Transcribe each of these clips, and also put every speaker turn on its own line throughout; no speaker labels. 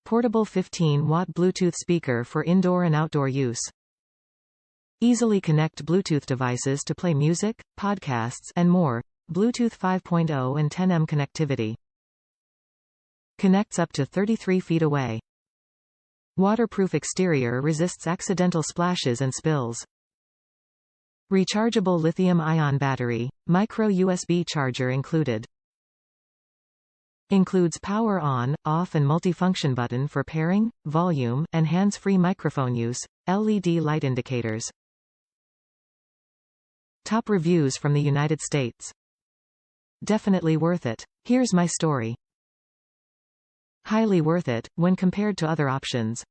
Portable 15-watt Bluetooth speaker for indoor and outdoor use. Easily connect Bluetooth devices to play music, podcasts, and more. Bluetooth 5.0 and 10M connectivity. Connects up to 33 feet away. Waterproof exterior resists accidental splashes and spills. Rechargeable lithium-ion battery, micro USB charger included. Includes power on, off and multifunction button for pairing, volume, and hands-free microphone use, LED light indicators. Top reviews from the United States. Definitely worth it. Here's my story. Highly worth it, when compared to other options.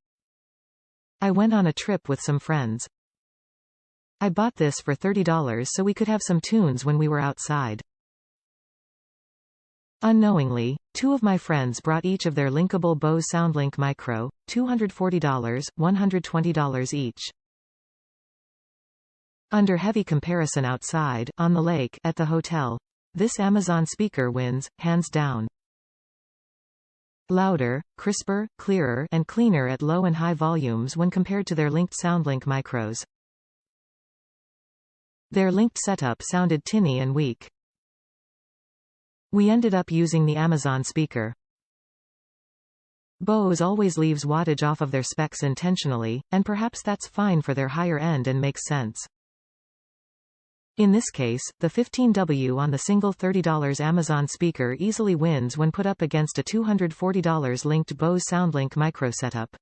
I went on a trip with some friends. I bought this for $30 so we could have some tunes when we were outside. Unknowingly, two of my friends brought each of their linkable Bose SoundLink Micro, $240, $120 each. Under heavy comparison outside, on the lake, at the hotel, this Amazon speaker wins, hands down. Louder, crisper, clearer, and cleaner at low and high volumes when compared to their linked SoundLink Micros. Their linked setup sounded tinny and weak. We ended up using the Amazon speaker. Bose always leaves wattage off of their specs intentionally, and perhaps that's fine for their higher end and makes sense. In this case, the 15W on the single $30 Amazon speaker easily wins when put up against a $240 linked Bose SoundLink Micro setup.